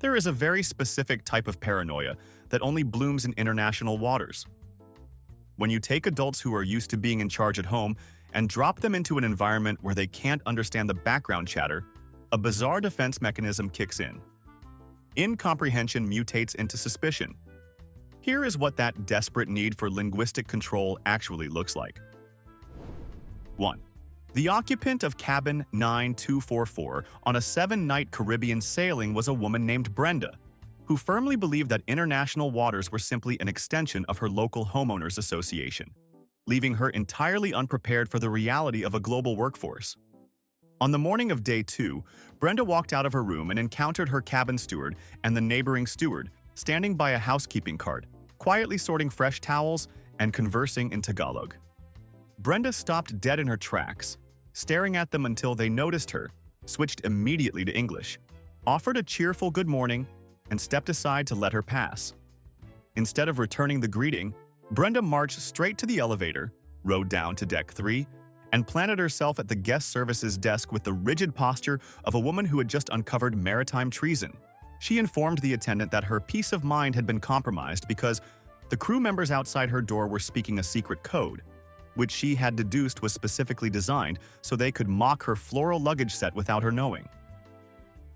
There is a very specific type of paranoia that only blooms in international waters. When you take adults who are used to being in charge at home and drop them into an environment where they can't understand the background chatter, a bizarre defense mechanism kicks in. Incomprehension mutates into suspicion. Here is what that desperate need for linguistic control actually looks like. 1. The occupant of cabin 9244 on a 7-night Caribbean sailing was a woman named Brenda, who firmly believed that international waters were simply an extension of her local homeowners association, leaving her entirely unprepared for the reality of a global workforce. On the morning of day 2, Brenda walked out of her room and encountered her cabin steward and the neighboring steward standing by a housekeeping cart, quietly sorting fresh towels and conversing in Tagalog. Brenda stopped dead in her tracks, staring at them until they noticed her, switched immediately to English, offered a cheerful good morning, and stepped aside to let her pass. Instead of returning the greeting, Brenda marched straight to the elevator, rode down to deck 3, and planted herself at the guest services desk with the rigid posture of a woman who had just uncovered maritime treason. She informed the attendant that her peace of mind had been compromised because the crew members outside her door were speaking a secret code, which she had deduced was specifically designed so they could mock her floral luggage set without her knowing.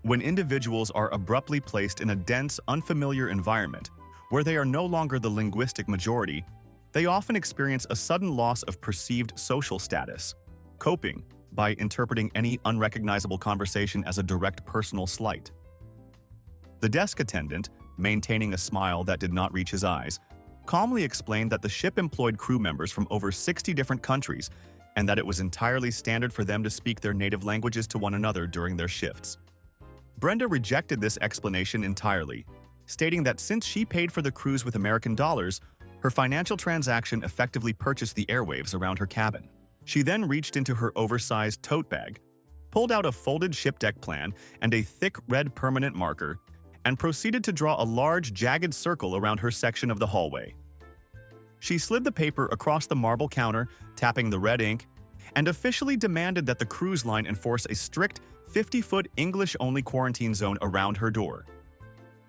When individuals are abruptly placed in a dense, unfamiliar environment, where they are no longer the linguistic majority, they often experience a sudden loss of perceived social status, coping by interpreting any unrecognizable conversation as a direct personal slight. The desk attendant, maintaining a smile that did not reach his eyes, calmly explained that the ship employed crew members from over 60 different countries and that it was entirely standard for them to speak their native languages to one another during their shifts. Brenda rejected this explanation entirely, stating that since she paid for the cruise with American dollars, her financial transaction effectively purchased the airwaves around her cabin. She then reached into her oversized tote bag, pulled out a folded ship deck plan and a thick red permanent marker, and proceeded to draw a large, jagged circle around her section of the hallway. She slid the paper across the marble counter, tapping the red ink, and officially demanded that the cruise line enforce a strict 50-foot English-only quarantine zone around her door.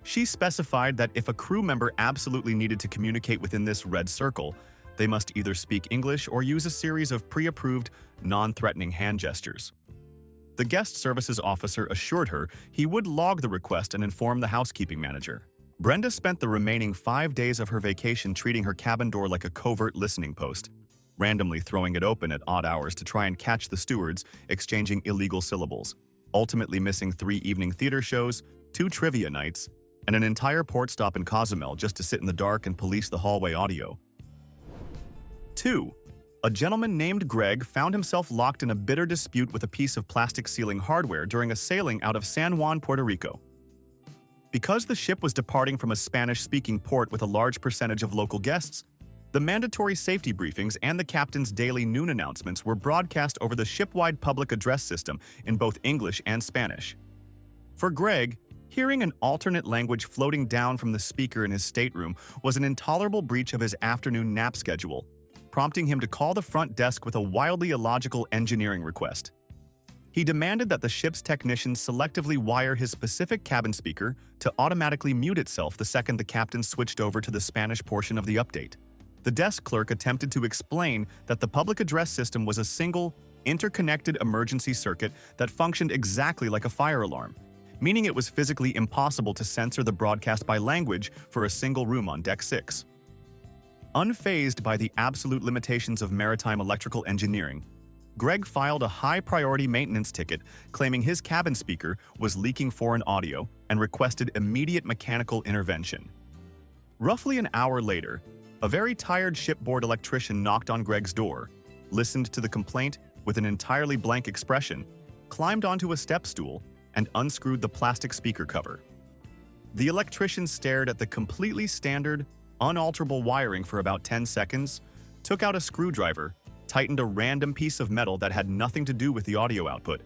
She specified that if a crew member absolutely needed to communicate within this red circle, they must either speak English or use a series of pre-approved, non-threatening hand gestures. The guest services officer assured her he would log the request and inform the housekeeping manager. Brenda spent the remaining 5 days of her vacation treating her cabin door like a covert listening post, randomly throwing it open at odd hours to try and catch the stewards exchanging illegal syllables, ultimately missing 3 evening theater shows, 2 trivia nights, and an entire port stop in Cozumel just to sit in the dark and police the hallway audio. 2. A gentleman named Greg found himself locked in a bitter dispute with a piece of plastic ceiling hardware during a sailing out of San Juan, Puerto Rico. Because the ship was departing from a Spanish-speaking port with a large percentage of local guests, the mandatory safety briefings and the captain's daily noon announcements were broadcast over the ship-wide public address system in both English and Spanish. For Greg, hearing an alternate language floating down from the speaker in his stateroom was an intolerable breach of his afternoon nap schedule, prompting him to call the front desk with a wildly illogical engineering request. He demanded that the ship's technicians selectively wire his specific cabin speaker to automatically mute itself the second the captain switched over to the Spanish portion of the update. The desk clerk attempted to explain that the public address system was a single, interconnected emergency circuit that functioned exactly like a fire alarm, meaning it was physically impossible to censor the broadcast by language for a single room on Deck 6. Unfazed by the absolute limitations of maritime electrical engineering, Greg filed a high-priority maintenance ticket claiming his cabin speaker was leaking foreign audio and requested immediate mechanical intervention. Roughly an hour later, a very tired shipboard electrician knocked on Greg's door, listened to the complaint with an entirely blank expression, climbed onto a step stool, and unscrewed the plastic speaker cover. The electrician stared at the completely standard, unalterable wiring for about 10 seconds, took out a screwdriver, tightened a random piece of metal that had nothing to do with the audio output,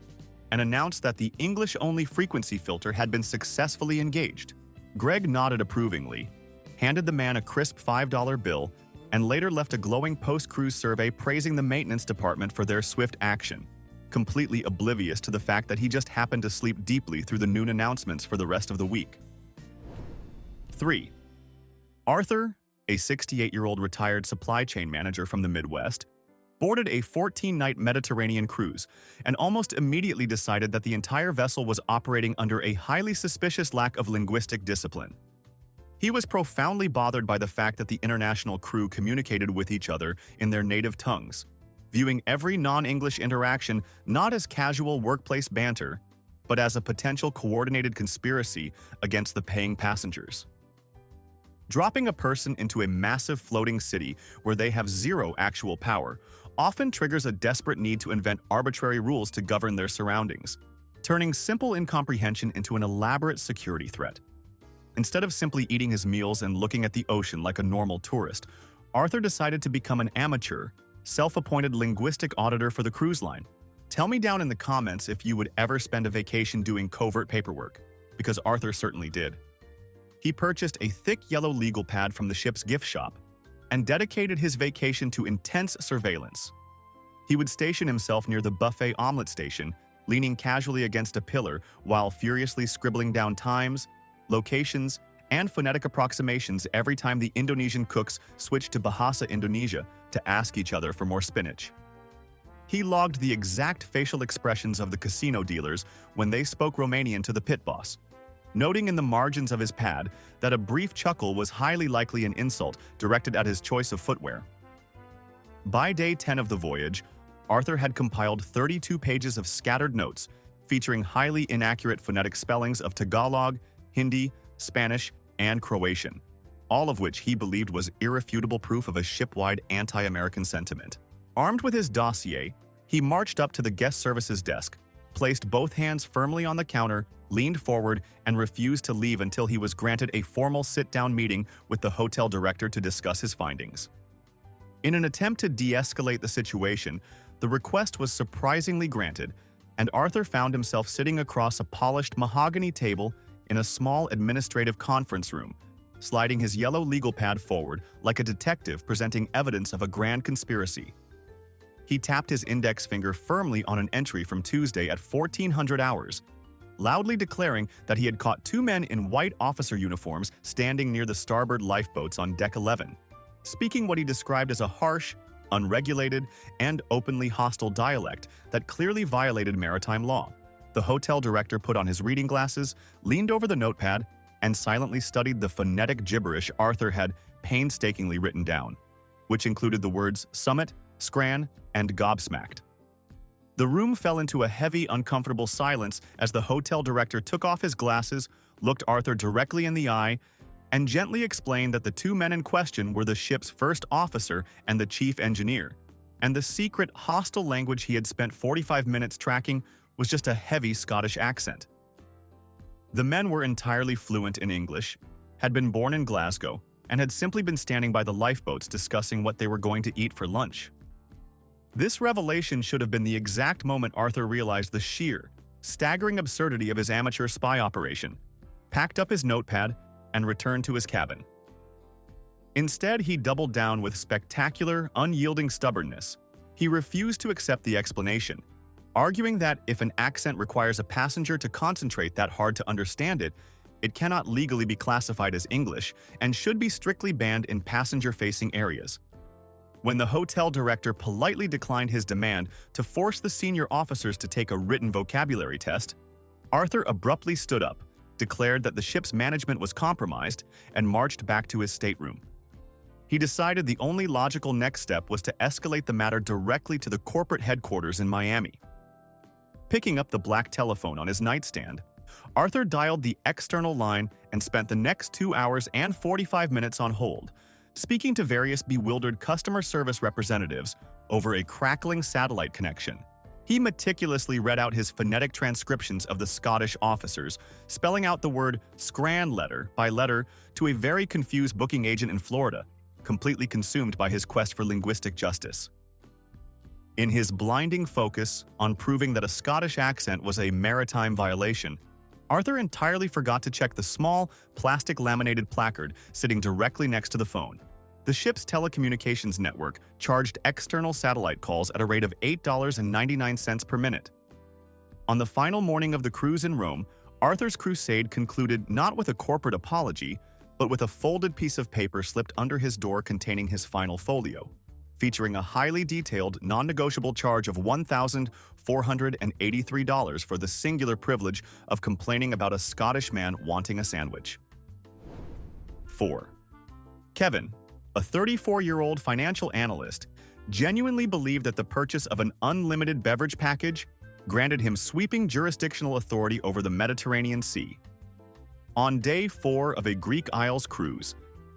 and announced that the English-only frequency filter had been successfully engaged. Greg nodded approvingly, handed the man a crisp $5 bill, and later left a glowing post-cruise survey praising the maintenance department for their swift action, completely oblivious to the fact that he just happened to sleep deeply through the noon announcements for the rest of the week. 3. Arthur, a 68-year-old retired supply chain manager from the Midwest, boarded a 14-night Mediterranean cruise and almost immediately decided that the entire vessel was operating under a highly suspicious lack of linguistic discipline. He was profoundly bothered by the fact that the international crew communicated with each other in their native tongues, viewing every non-English interaction not as casual workplace banter, but as a potential coordinated conspiracy against the paying passengers. Dropping a person into a massive floating city where they have zero actual power often triggers a desperate need to invent arbitrary rules to govern their surroundings, turning simple incomprehension into an elaborate security threat. Instead of simply eating his meals and looking at the ocean like a normal tourist, Arthur decided to become an amateur, self-appointed linguistic auditor for the cruise line. Tell me down in the comments if you would ever spend a vacation doing covert paperwork, because Arthur certainly did. He purchased a thick yellow legal pad from the ship's gift shop and dedicated his vacation to intense surveillance. He would station himself near the buffet omelet station, leaning casually against a pillar while furiously scribbling down times, locations, and phonetic approximations every time the Indonesian cooks switched to Bahasa Indonesia to ask each other for more spinach. He logged the exact facial expressions of the casino dealers when they spoke Romanian to the pit boss, noting in the margins of his pad that a brief chuckle was highly likely an insult directed at his choice of footwear. By day 10 of the voyage, Arthur had compiled 32 pages of scattered notes featuring highly inaccurate phonetic spellings of Tagalog, Hindi, Spanish, and Croatian, all of which he believed was irrefutable proof of a ship-wide anti-American sentiment. Armed with his dossier, he marched up to the guest services desk, placed both hands firmly on the counter, leaned forward, and refused to leave until he was granted a formal sit-down meeting with the hotel director to discuss his findings. In an attempt to de-escalate the situation, the request was surprisingly granted, and Arthur found himself sitting across a polished mahogany table in a small administrative conference room, sliding his yellow legal pad forward like a detective presenting evidence of a grand conspiracy. He tapped his index finger firmly on an entry from Tuesday at 1400 hours, loudly declaring that he had caught two men in white officer uniforms standing near the starboard lifeboats on deck 11, speaking what he described as a harsh, unregulated, and openly hostile dialect that clearly violated maritime law. The hotel director put on his reading glasses, leaned over the notepad, and silently studied the phonetic gibberish Arthur had painstakingly written down, which included the words summit, scran, and gobsmacked. The room fell into a heavy, uncomfortable silence as the hotel director took off his glasses, looked Arthur directly in the eye, and gently explained that the two men in question were the ship's first officer and the chief engineer, and the secret, hostile language he had spent 45 minutes tracking was just a heavy Scottish accent. The men were entirely fluent in English, had been born in Glasgow, and had simply been standing by the lifeboats discussing what they were going to eat for lunch. This revelation should have been the exact moment Arthur realized the sheer, staggering absurdity of his amateur spy operation, packed up his notepad, and returned to his cabin. Instead, he doubled down with spectacular, unyielding stubbornness. He refused to accept the explanation, arguing that if an accent requires a passenger to concentrate that hard to understand it, it cannot legally be classified as English and should be strictly banned in passenger-facing areas. When the hotel director politely declined his demand to force the senior officers to take a written vocabulary test, Arthur abruptly stood up, declared that the ship's management was compromised, and marched back to his stateroom. He decided the only logical next step was to escalate the matter directly to the corporate headquarters in Miami. Picking up the black telephone on his nightstand, Arthur dialed the external line and spent the next 2 hours and 45 minutes on hold, speaking to various bewildered customer service representatives over a crackling satellite connection. He meticulously read out his phonetic transcriptions of the Scottish officers, spelling out the word scran letter by letter to a very confused booking agent in Florida, completely consumed by his quest for linguistic justice. In his blinding focus on proving that a Scottish accent was a maritime violation, Arthur entirely forgot to check the small, plastic laminated placard sitting directly next to the phone. The ship's telecommunications network charged external satellite calls at a rate of $8.99 per minute. On the final morning of the cruise in Rome, Arthur's crusade concluded not with a corporate apology, but with a folded piece of paper slipped under his door containing his final folio, featuring a highly detailed, non-negotiable charge of $1,483 for the singular privilege of complaining about a Scottish man wanting a sandwich. 4. Kevin, a 34-year-old financial analyst, genuinely believed that the purchase of an unlimited beverage package granted him sweeping jurisdictional authority over the Mediterranean Sea. On day 4 of a Greek Isles cruise,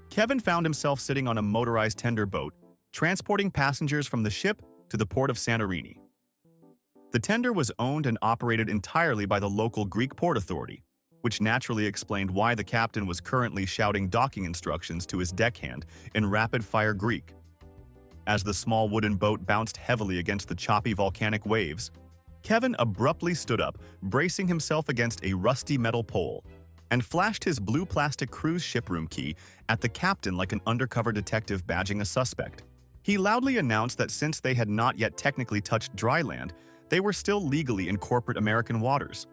Kevin found himself sitting on a motorized tender boat, transporting passengers from the ship to the port of Santorini. The tender was owned and operated entirely by the local Greek port authority, which naturally explained why the captain was currently shouting docking instructions to his deckhand in rapid-fire Greek. As the small wooden boat bounced heavily against the choppy volcanic waves, Kevin abruptly stood up, bracing himself against a rusty metal pole, and flashed his blue plastic cruise ship room key at the captain like an undercover detective badging a suspect. He loudly announced that since they had not yet technically touched dry land, they were still legally in corporate American waters,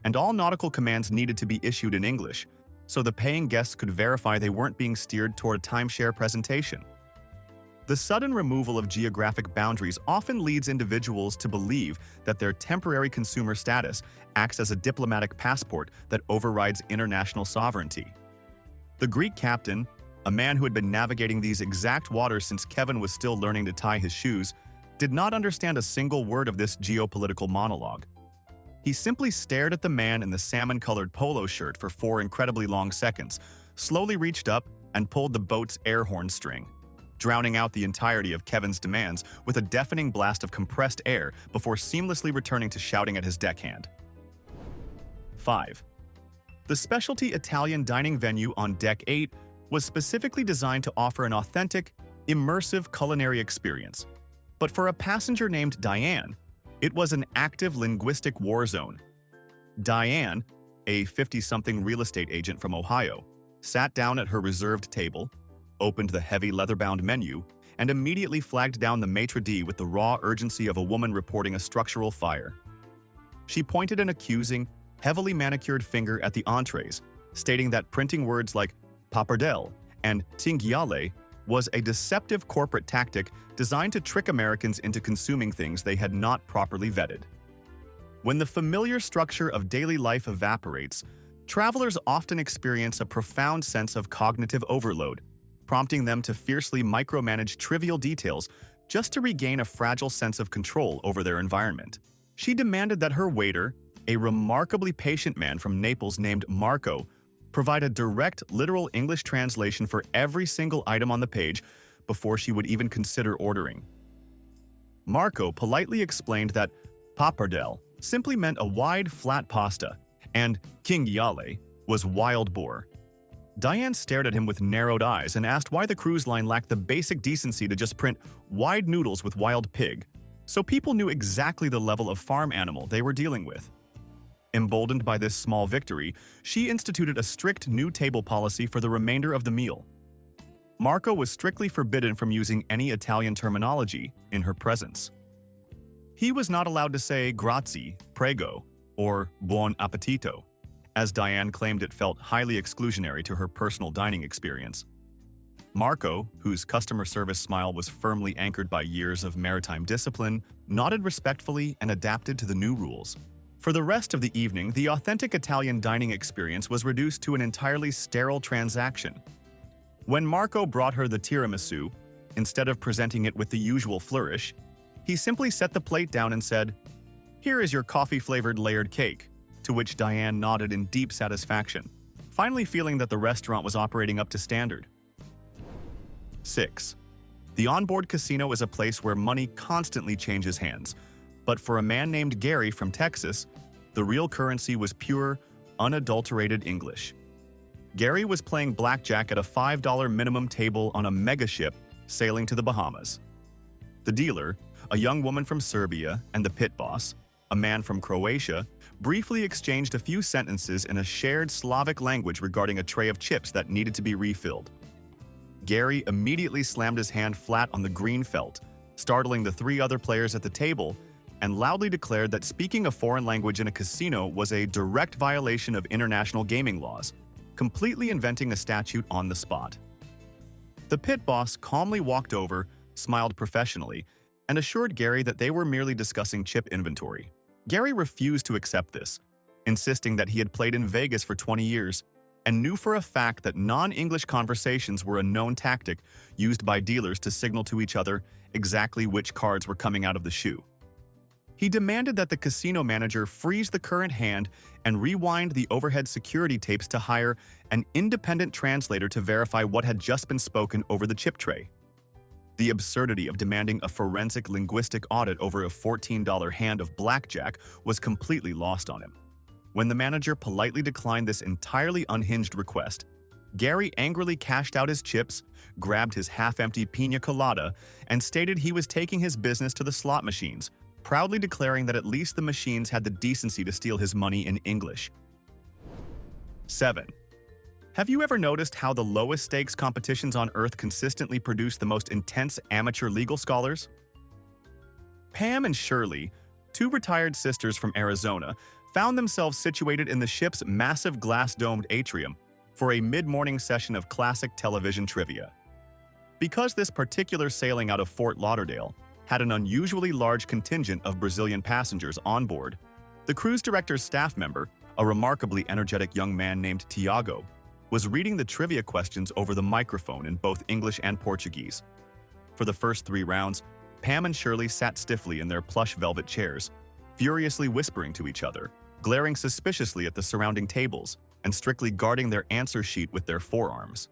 and all nautical commands needed to be issued in English, so the paying guests could verify they weren't being steered toward a timeshare presentation. The sudden removal of geographic boundaries often leads individuals to believe that their temporary consumer status acts as a diplomatic passport that overrides international sovereignty. The Greek captain, a man who had been navigating these exact waters since Kevin was still learning to tie his shoes, did not understand a single word of this geopolitical monologue. He simply stared at the man in the salmon-colored polo shirt for 4 incredibly long seconds, slowly reached up and pulled the boat's air horn string, drowning out the entirety of Kevin's demands with a deafening blast of compressed air before seamlessly returning to shouting at his deckhand. 5. The specialty Italian dining venue on Deck 8 was specifically designed to offer an authentic, immersive culinary experience. But for a passenger named Diane, it was an active linguistic war zone. Diane, a 50-something real estate agent from Ohio, sat down at her reserved table, opened the heavy leather-bound menu, and immediately flagged down the maitre d' with the raw urgency of a woman reporting a structural fire. She pointed an accusing, heavily manicured finger at the entrees, stating that printing words like pappardelle and cinghiale was a deceptive corporate tactic designed to trick Americans into consuming things they had not properly vetted. When the familiar structure of daily life evaporates, travelers often experience a profound sense of cognitive overload, prompting them to fiercely micromanage trivial details just to regain a fragile sense of control over their environment. She demanded that her waiter, a remarkably patient man from Naples named Marco, provide a direct, literal English translation for every single item on the page before she would even consider ordering. Marco politely explained that pappardelle simply meant a wide, flat pasta, and cinghiale was wild boar. Diane stared at him with narrowed eyes and asked why the cruise line lacked the basic decency to just print wide noodles with wild pig, so people knew exactly the level of farm animal they were dealing with. Emboldened by this small victory, she instituted a strict new table policy for the remainder of the meal. Marco was strictly forbidden from using any Italian terminology in her presence. He was not allowed to say grazie, prego, or buon appetito, as Diane claimed it felt highly exclusionary to her personal dining experience. Marco, whose customer service smile was firmly anchored by years of maritime discipline, nodded respectfully and adapted to the new rules. For the rest of the evening, the authentic Italian dining experience was reduced to an entirely sterile transaction. When Marco brought her the tiramisu, instead of presenting it with the usual flourish, he simply set the plate down and said, "Here is your coffee-flavored layered cake," to which Diane nodded in deep satisfaction, finally feeling that the restaurant was operating up to standard. 6. The onboard casino is a place where money constantly changes hands, but for a man named Gary from Texas, the real currency was pure, unadulterated English. Gary was playing blackjack at a $5 minimum table on a megaship sailing to the Bahamas. The dealer, a young woman from Serbia, and the pit boss, a man from Croatia, briefly exchanged a few sentences in a shared Slavic language regarding a tray of chips that needed to be refilled. Gary immediately slammed his hand flat on the green felt, startling the 3 other players at the table, and loudly declared that speaking a foreign language in a casino was a direct violation of international gaming laws, completely inventing a statute on the spot. The pit boss calmly walked over, smiled professionally, and assured Gary that they were merely discussing chip inventory. Gary refused to accept this, insisting that he had played in Vegas for 20 years and knew for a fact that non-English conversations were a known tactic used by dealers to signal to each other exactly which cards were coming out of the shoe. He demanded that the casino manager freeze the current hand and rewind the overhead security tapes to hire an independent translator to verify what had just been spoken over the chip tray. The absurdity of demanding a forensic linguistic audit over a $14 hand of blackjack was completely lost on him. When the manager politely declined this entirely unhinged request, Gary angrily cashed out his chips, grabbed his half-empty pina colada, and stated he was taking his business to the slot machines, proudly declaring that at least the machines had the decency to steal his money in English. 7. Have you ever noticed how the lowest stakes competitions on Earth consistently produce the most intense amateur legal scholars? Pam and Shirley, two retired sisters from Arizona, found themselves situated in the ship's massive glass-domed atrium for a mid-morning session of classic television trivia. Because this particular sailing out of Fort Lauderdale had an unusually large contingent of Brazilian passengers on board, the cruise director's staff member, a remarkably energetic young man named Tiago, was reading the trivia questions over the microphone in both English and Portuguese. For the first 3 rounds, Pam and Shirley sat stiffly in their plush velvet chairs, furiously whispering to each other, glaring suspiciously at the surrounding tables, and strictly guarding their answer sheet with their forearms.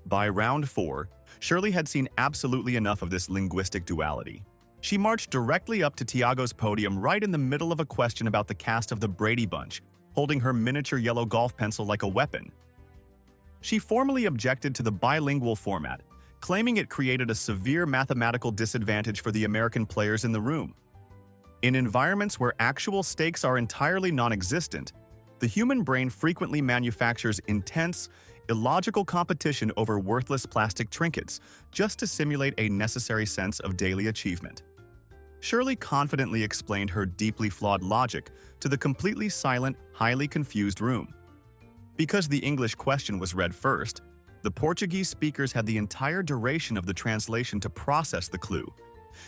By round 4, Shirley had seen absolutely enough of this linguistic duality. She marched directly up to Tiago's podium right in the middle of a question about the cast of the Brady Bunch, holding her miniature yellow golf pencil like a weapon. She formally objected to the bilingual format, claiming it created a severe mathematical disadvantage for the American players in the room. In environments where actual stakes are entirely non-existent, the human brain frequently manufactures intense, illogical competition over worthless plastic trinkets just to simulate a necessary sense of daily achievement. Shirley confidently explained her deeply flawed logic to the completely silent, highly confused room. Because the English question was read first, the Portuguese speakers had the entire duration of the translation to process the clue,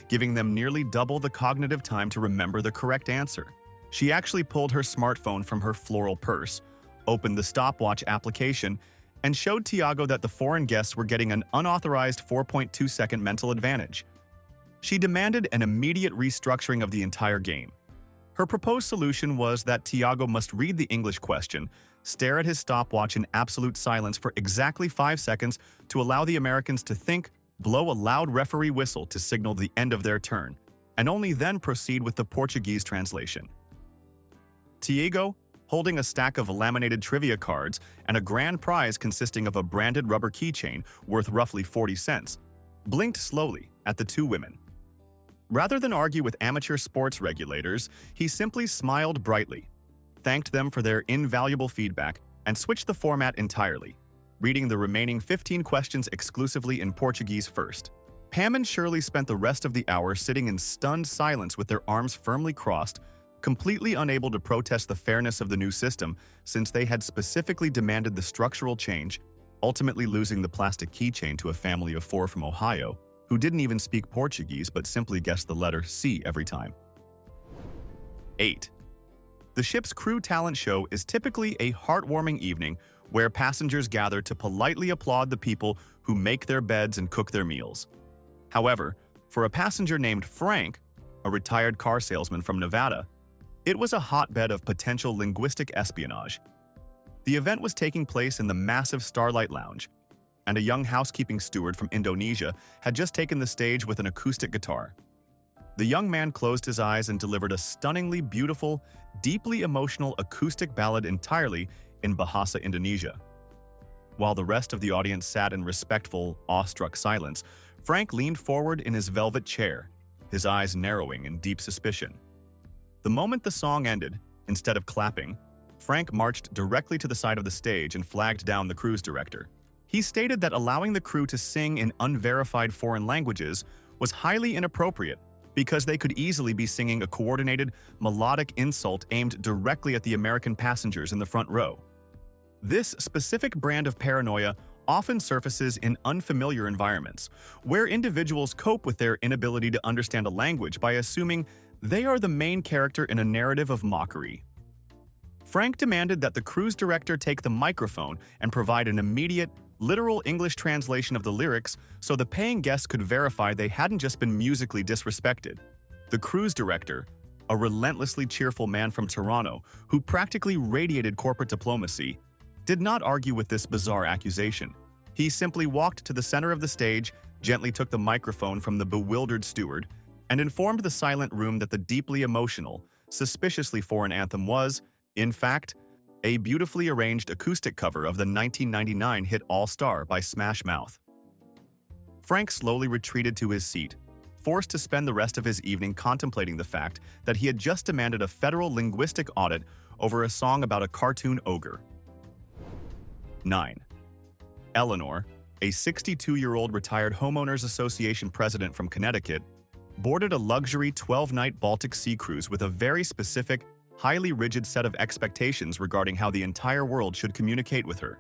giving them nearly double the cognitive time to remember the correct answer. She actually pulled her smartphone from her floral purse, opened the stopwatch application, and showed Tiago that the foreign guests were getting an unauthorized 4.2-second mental advantage. She demanded an immediate restructuring of the entire game. Her proposed solution was that Tiago must read the English question, stare at his stopwatch in absolute silence for exactly 5 seconds to allow the Americans to think, blow a loud referee whistle to signal the end of their turn, and only then proceed with the Portuguese translation. Tiago, holding a stack of laminated trivia cards and a grand prize consisting of a branded rubber keychain worth roughly 40 cents, blinked slowly at the 2 women. Rather than argue with amateur sports regulators, he simply smiled brightly, thanked them for their invaluable feedback, and switched the format entirely, reading the remaining 15 questions exclusively in Portuguese first. Pam and Shirley spent the rest of the hour sitting in stunned silence with their arms firmly crossed, completely unable to protest the fairness of the new system since they had specifically demanded the structural change, ultimately losing the plastic keychain to a family of 4 from Ohio, who didn't even speak Portuguese but simply guessed the letter C every time. 8. The ship's crew talent show is typically a heartwarming evening where passengers gather to politely applaud the people who make their beds and cook their meals. However, for a passenger named Frank, a retired car salesman from Nevada, it was a hotbed of potential linguistic espionage. The event was taking place in the massive Starlight Lounge, and a young housekeeping steward from Indonesia had just taken the stage with an acoustic guitar. The young man closed his eyes and delivered a stunningly beautiful, deeply emotional acoustic ballad entirely in Bahasa Indonesia. While the rest of the audience sat in respectful, awestruck silence, Frank leaned forward in his velvet chair, his eyes narrowing in deep suspicion. The moment the song ended, instead of clapping, Frank marched directly to the side of the stage and flagged down the cruise director. He stated that allowing the crew to sing in unverified foreign languages was highly inappropriate because they could easily be singing a coordinated, melodic insult aimed directly at the American passengers in the front row. This specific brand of paranoia often surfaces in unfamiliar environments, where individuals cope with their inability to understand a language by assuming they are the main character in a narrative of mockery. Frank demanded that the cruise director take the microphone and provide an immediate, literal English translation of the lyrics so the paying guests could verify they hadn't just been musically disrespected. The cruise director, a relentlessly cheerful man from Toronto who practically radiated corporate diplomacy, did not argue with this bizarre accusation. He simply walked to the center of the stage, gently took the microphone from the bewildered steward, and informed the silent room that the deeply emotional, suspiciously foreign anthem was, in fact, a beautifully arranged acoustic cover of the 1999 hit All Star by Smash Mouth. Frank slowly retreated to his seat, forced to spend the rest of his evening contemplating the fact that he had just demanded a federal linguistic audit over a song about a cartoon ogre. 9. Eleanor, a 62-year-old retired homeowners association president from Connecticut, boarded a luxury 12-night Baltic Sea cruise with a very specific, highly rigid set of expectations regarding how the entire world should communicate with her.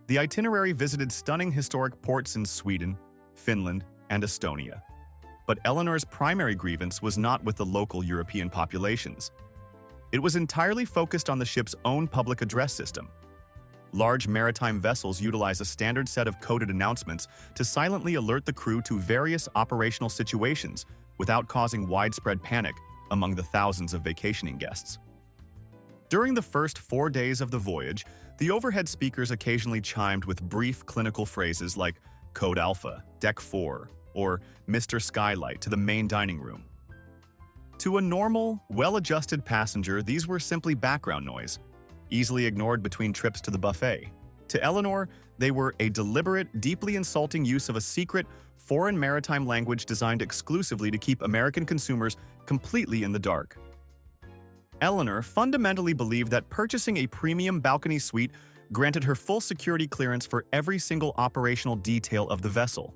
The itinerary visited stunning historic ports in Sweden, Finland, and Estonia. But Eleanor's primary grievance was not with the local European populations. It was entirely focused on the ship's own public address system. Large maritime vessels utilize a standard set of coded announcements to silently alert the crew to various operational situations without causing widespread panic among the thousands of vacationing guests. During the first 4 days of the voyage, the overhead speakers occasionally chimed with brief clinical phrases like Code Alpha, Deck 4, or Mr. Skylight to the main dining room. To a normal, well-adjusted passenger, these were simply background noise, easily ignored between trips to the buffet. To Eleanor, they were a deliberate, deeply insulting use of a secret, foreign maritime language designed exclusively to keep American consumers completely in the dark. Eleanor fundamentally believed that purchasing a premium balcony suite granted her full security clearance for every single operational detail of the vessel.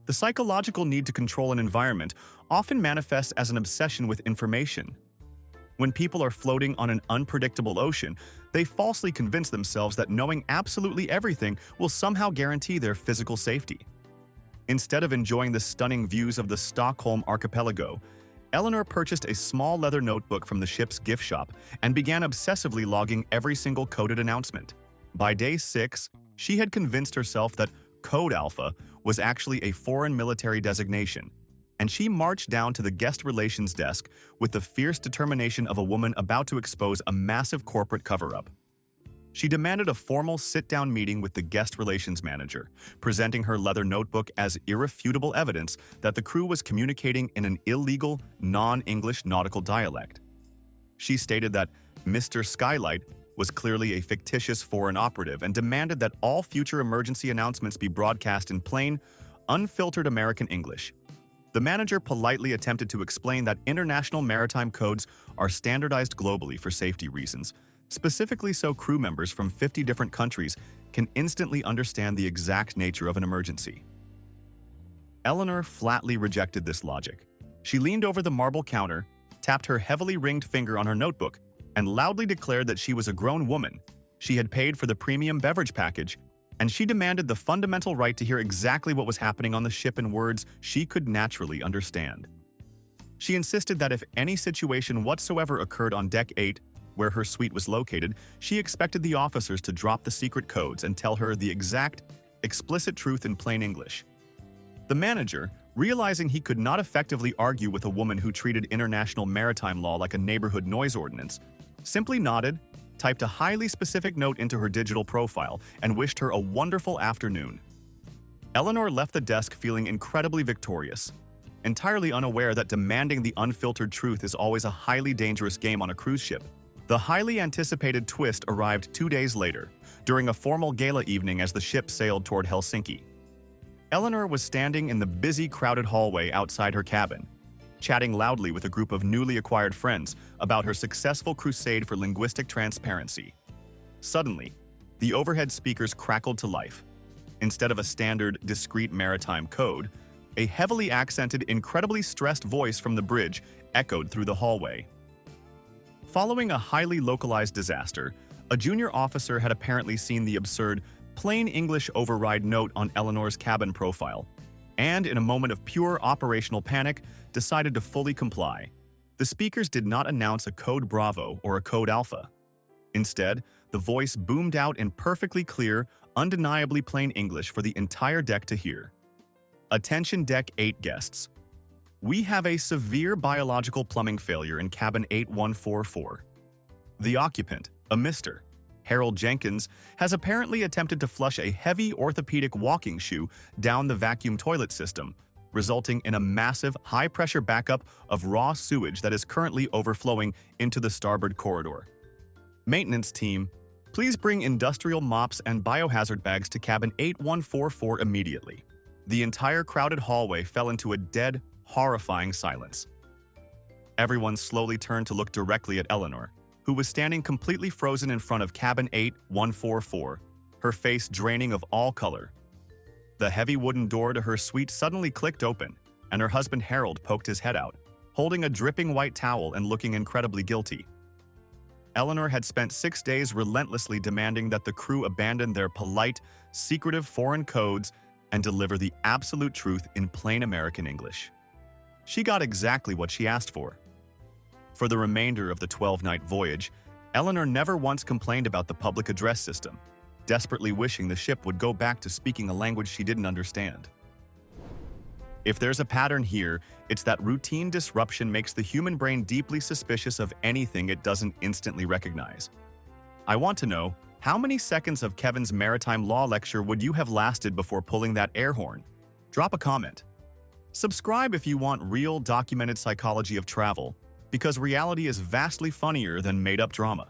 The psychological need to control an environment often manifests as an obsession with information. When people are floating on an unpredictable ocean, they falsely convince themselves that knowing absolutely everything will somehow guarantee their physical safety. Instead of enjoying the stunning views of the Stockholm archipelago, Eleanor purchased a small leather notebook from the ship's gift shop and began obsessively logging every single coded announcement. By day 6, she had convinced herself that Code Alpha was actually a foreign military designation, and she marched down to the guest relations desk with the fierce determination of a woman about to expose a massive corporate cover-up. She demanded a formal sit-down meeting with the guest relations manager, presenting her leather notebook as irrefutable evidence that the crew was communicating in an illegal, non-English nautical dialect. She stated that Mr. Skylight was clearly a fictitious foreign operative and demanded that all future emergency announcements be broadcast in plain, unfiltered American English. The manager politely attempted to explain that international maritime codes are standardized globally for safety reasons, specifically so crew members from 50 different countries can instantly understand the exact nature of an emergency. Eleanor flatly rejected this logic. She leaned over the marble counter, tapped her heavily ringed finger on her notebook, and loudly declared that she was a grown woman. She had paid for the premium beverage package, and she demanded the fundamental right to hear exactly what was happening on the ship in words she could naturally understand. She insisted that if any situation whatsoever occurred on Deck 8, where her suite was located, she expected the officers to drop the secret codes and tell her the exact, explicit truth in plain English. The manager, realizing he could not effectively argue with a woman who treated international maritime law like a neighborhood noise ordinance, simply nodded, typed a highly specific note into her digital profile, and wished her a wonderful afternoon. Eleanor left the desk feeling incredibly victorious, entirely unaware that demanding the unfiltered truth is always a highly dangerous game on a cruise ship. The highly anticipated twist arrived 2 days later, during a formal gala evening as the ship sailed toward Helsinki. Eleanor was standing in the busy, crowded hallway outside her cabin, chatting loudly with a group of newly acquired friends about her successful crusade for linguistic transparency. Suddenly, the overhead speakers crackled to life. Instead of a standard, discreet maritime code, a heavily accented, incredibly stressed voice from the bridge echoed through the hallway. Following a highly localized disaster, A junior officer had apparently seen the absurd, plain English override note on Eleanor's cabin profile, and in a moment of pure operational panic, decided to fully comply. The speakers did not announce a code Bravo or a code Alpha. Instead, the voice boomed out in perfectly clear, undeniably plain English for the entire deck to hear. Attention Deck 8 guests. We have a severe biological plumbing failure in cabin 8144. The occupant, a Mr. Harold Jenkins, has apparently attempted to flush a heavy orthopedic walking shoe down the vacuum toilet system, resulting in a massive, high-pressure backup of raw sewage that is currently overflowing into the starboard corridor. Maintenance team, please bring industrial mops and biohazard bags to cabin 8144 immediately. The entire crowded hallway fell into a dead, horrifying silence. Everyone slowly turned to look directly at Eleanor, who was standing completely frozen in front of cabin 8144, her face draining of all color. The heavy wooden door to her suite suddenly clicked open, and her husband Harold poked his head out, holding a dripping white towel and looking incredibly guilty. Eleanor had spent 6 days relentlessly demanding that the crew abandon their polite, secretive foreign codes and deliver the absolute truth in plain American English. She got exactly what she asked for. For the remainder of the 12-night voyage, Eleanor never once complained about the public address system, desperately wishing the ship would go back to speaking a language she didn't understand. If there's a pattern here, it's that routine disruption makes the human brain deeply suspicious of anything it doesn't instantly recognize. I want to know, how many seconds of Kevin's maritime law lecture would you have lasted before pulling that air horn? Drop a comment. Subscribe if you want real, documented psychology of travel, because reality is vastly funnier than made-up drama.